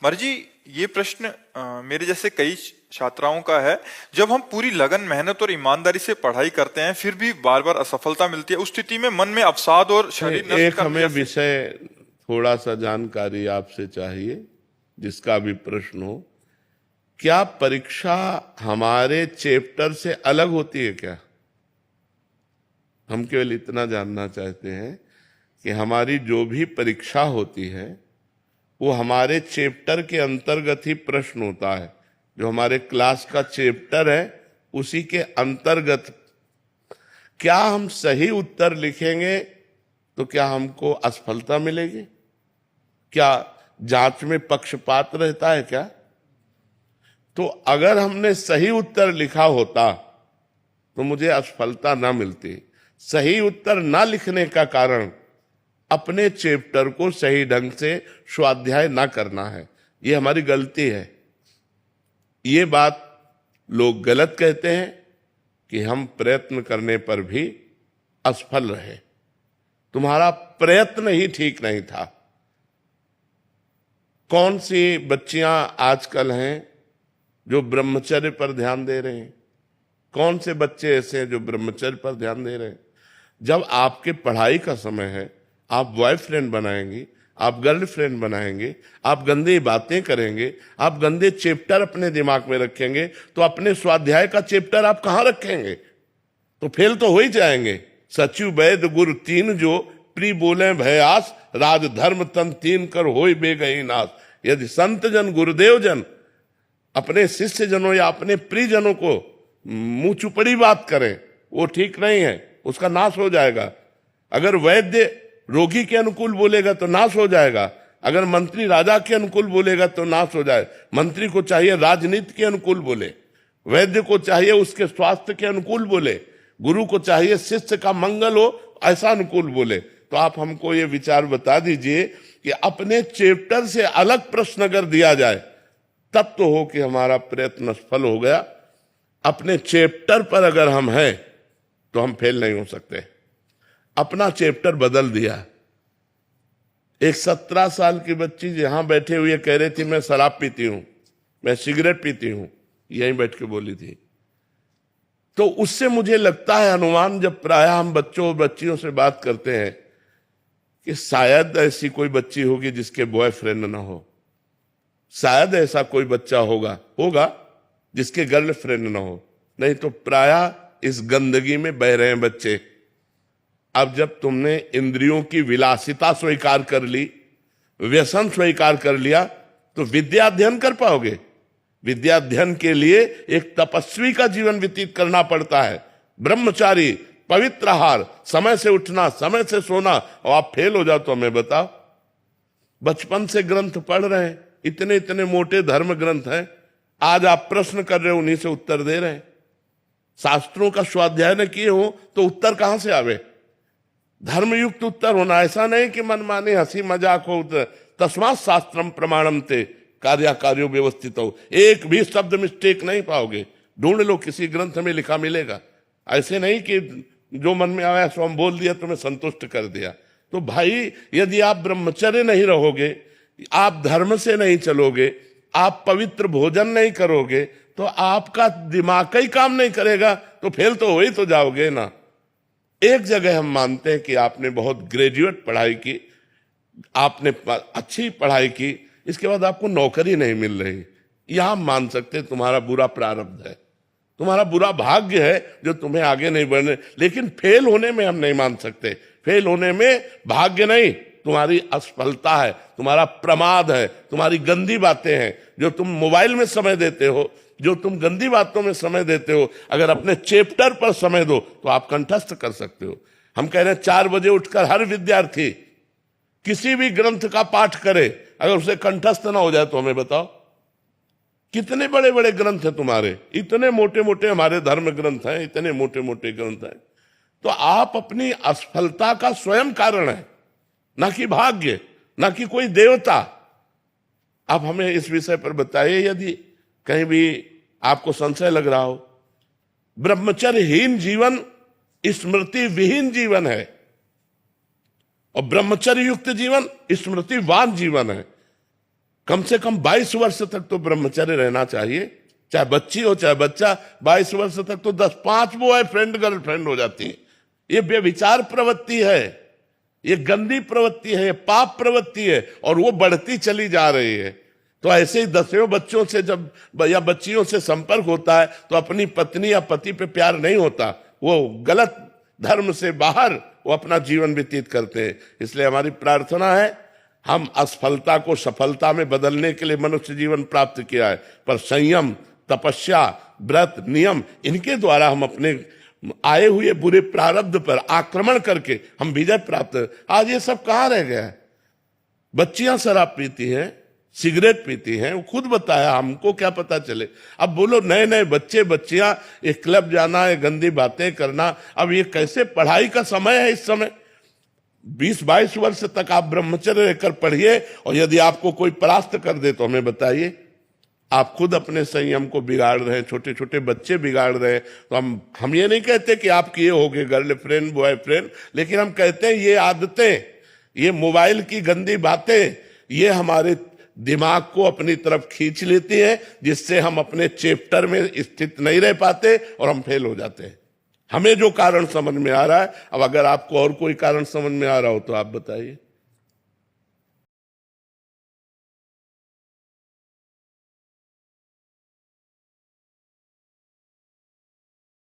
मर्जी, ये प्रश्न मेरे जैसे कई छात्राओं का है। जब हम पूरी लगन, मेहनत और ईमानदारी से पढ़ाई करते हैं, फिर भी बार बार असफलता मिलती है, उस स्थिति में मन में अवसाद और शरीर नष्ट एक करने हमें जैसे। विषय थोड़ा सा जानकारी आपसे चाहिए, जिसका भी प्रश्न हो। क्या परीक्षा हमारे चैप्टर से अलग होती है क्या? हम केवल इतना जानना चाहते हैं कि हमारी जो भी परीक्षा होती है वो हमारे चैप्टर के अंतर्गत ही प्रश्न होता है। जो हमारे क्लास का चैप्टर है उसी के अंतर्गत। क्या हम सही उत्तर लिखेंगे तो क्या हमको असफलता मिलेगी? क्या जांच में पक्षपात रहता है क्या? तो अगर हमने सही उत्तर लिखा होता तो मुझे असफलता ना मिलती। सही उत्तर ना लिखने का कारण अपने चैप्टर को सही ढंग से स्वाध्याय ना करना है। ये हमारी गलती है। ये बात लोग गलत कहते हैं कि हम प्रयत्न करने पर भी असफल रहे। तुम्हारा प्रयत्न ही ठीक नहीं था। कौन सी बच्चियां आजकल हैं जो ब्रह्मचर्य पर ध्यान दे रहे हैं? कौन से बच्चे ऐसे हैं जो ब्रह्मचर्य पर ध्यान दे रहे हैं? जब आपके पढ़ाई का समय है, आप बॉयफ्रेंड बनाएंगे, आप गर्लफ्रेंड बनाएंगे, आप गंदी बातें करेंगे, आप गंदे चैप्टर अपने दिमाग में रखेंगे, तो अपने स्वाध्याय का चैप्टर आप कहां रखेंगे? तो फेल तो हो ही जाएंगे। सचिव वैद गुरु तीन जो प्री बोले भयास, राज धर्म तन तीन कर होय बेगई नाश। यदि संत जन गुरुदेव जन अपने शिष्य जनों या अपने प्रियजनों को मुंह चुपड़ी बात करें, वो ठीक नहीं है, उसका नाश हो जाएगा। अगर वैद्य रोगी के अनुकूल बोलेगा तो नाश हो जाएगा। अगर मंत्री राजा के अनुकूल बोलेगा तो नाश हो जाए। मंत्री को चाहिए राजनीति के अनुकूल बोले, वैद्य को चाहिए उसके स्वास्थ्य के अनुकूल बोले, गुरु को चाहिए शिष्य का मंगल हो ऐसा अनुकूल बोले। तो आप हमको ये विचार बता दीजिए कि अपने चैप्टर से अलग प्रश्न अगर दिया जाए तब तो हो कि हमारा प्रयत्न सफल हो गया। अपने चैप्टर पर अगर हम हैं तो हम फेल नहीं हो सकते। अपना चैप्टर बदल दिया। एक 17 साल की बच्ची यहां बैठे हुए कह रही थी मैं शराब पीती हूं, मैं सिगरेट पीती हूं, यहीं बैठ के बोली थी। तो उससे मुझे लगता है अनुमान, जब प्राय हम बच्चों और बच्चियों से बात करते हैं, कि शायद ऐसी कोई बच्ची होगी जिसके बॉयफ्रेंड ना हो, शायद ऐसा कोई बच्चा होगा जिसके गर्लफ्रेंड ना हो, नहीं तो प्राय इस गंदगी में बह रहे हैं बच्चे। अब जब तुमने इंद्रियों की विलासिता स्वीकार कर ली, व्यसन स्वीकार कर लिया, तो विद्या अध्ययन कर पाओगे? विद्या अध्ययन के लिए एक तपस्वी का जीवन व्यतीत करना पड़ता है। ब्रह्मचारी, पवित्र आहार, समय से उठना, समय से सोना, और आप फेल हो जाओ तो हमें बताओ। बचपन से ग्रंथ पढ़ रहे हैं, इतने इतने मोटे धर्म ग्रंथ हैं, आज आप प्रश्न कर रहे हो, उन्हीं से उत्तर दे रहे हैं। शास्त्रों का स्वाध्याय न किए हो तो उत्तर कहां से आवे? धर्मयुक्त उत्तर होना, ऐसा नहीं कि मनमानी हंसी मजाक हो। तस्मात् शास्त्रम प्रमाणम ते कार्याकार्यो व्यवस्थित हो। एक भी शब्द मिस्टेक नहीं पाओगे। ढूंढ लो, किसी ग्रंथ में लिखा मिलेगा। ऐसे नहीं कि जो मन में आया सो हम बोल दिया, तुम्हें संतुष्ट कर दिया। तो भाई, यदि आप ब्रह्मचर्य नहीं रहोगे, आप धर्म से नहीं चलोगे, आप पवित्र भोजन नहीं करोगे, तो आपका दिमाग का ही काम नहीं करेगा, तो फेल तो हो ही तो जाओगे ना। एक जगह हम मानते हैं कि आपने बहुत ग्रेजुएट पढ़ाई की, आपने अच्छी पढ़ाई की, इसके बाद आपको नौकरी नहीं मिल रही, यहां मान सकते हैं तुम्हारा बुरा प्रारब्ध है, तुम्हारा बुरा भाग्य है जो तुम्हें आगे नहीं बढ़ने। लेकिन फेल होने में हम नहीं मान सकते। फेल होने में भाग्य नहीं, तुम्हारी असफलता है, तुम्हारा प्रमाद है, तुम्हारी गंदी बातें हैं। जो तुम मोबाइल में समय देते हो, जो तुम गंदी बातों में समय देते हो, अगर अपने चैप्टर पर समय दो तो आप कंठस्थ कर सकते हो। हम कह रहे हैं 4 बजे उठकर हर विद्यार्थी किसी भी ग्रंथ का पाठ करे, अगर उसे कंठस्थ ना हो जाए तो हमें बताओ। कितने बड़े बड़े ग्रंथ हैं तुम्हारे, इतने मोटे मोटे हमारे धर्म ग्रंथ हैं, इतने मोटे मोटे ग्रंथ हैं। तो आप अपनी असफलता का स्वयं कारण है, ना कि भाग्य, ना कि कोई देवता। आप हमें इस विषय पर बताइए, यदि कहीं भी आपको संशय लग रहा हो। ब्रह्मचर्यहीन जीवन स्मृति विहीन जीवन है, और ब्रह्मचर्य युक्त जीवन स्मृतिवान जीवन है। कम से कम 22 वर्ष तक तो ब्रह्मचर्य रहना चाहिए, चाहे बच्ची हो चाहे बच्चा। 22 वर्ष तक तो 10-5 बॉयफ्रेंड गर्लफ्रेंड हो जाती है। ये व्यभिचार प्रवृत्ति है, ये गंदी प्रवृत्ति है, ये पाप प्रवृत्ति है, और वो बढ़ती चली जा रही है। तो ऐसे ही दसियों बच्चों से जब या बच्चियों से संपर्क होता है तो अपनी पत्नी या पति पे प्यार नहीं होता, वो गलत धर्म से बाहर वो अपना जीवन व्यतीत करते हैं। इसलिए हमारी प्रार्थना है, हम असफलता को सफलता में बदलने के लिए मनुष्य जीवन प्राप्त किया है, पर संयम, तपस्या, व्रत, नियम, इनके द्वारा हम अपने आए हुए बुरे प्रारब्ध पर आक्रमण करके हम विजय प्राप्त। आज ये सब कहाँ रह गया है? बच्चियां शराब पीती हैं, सिगरेट पीती हैं, वो खुद बताया, हमको क्या पता चले। अब बोलो नए नए बच्चे बच्चियां एक क्लब जाना है, गंदी बातें करना। अब ये कैसे? पढ़ाई का समय है इस समय। 20-22 वर्ष तक आप ब्रह्मचर्य रहकर पढ़िए, और यदि आपको कोई परास्त कर दे तो हमें बताइए। आप खुद अपने संयम को बिगाड़ रहे हैं, छोटे छोटे बच्चे बिगाड़ रहे हैं। तो हम ये नहीं कहते कि आप किए होगे गर्लफ्रेंड बॉयफ्रेंड, लेकिन हम कहते हैं ये आदतें, ये मोबाइल की गंदी बातें, ये हमारे दिमाग को अपनी तरफ खींच लेती है, जिससे हम अपने चैप्टर में स्थित नहीं रह पाते और हम फेल हो जाते हैं। हमें जो कारण समझ में आ रहा है, अब अगर आपको और कोई कारण समझ में आ रहा हो तो आप बताइए।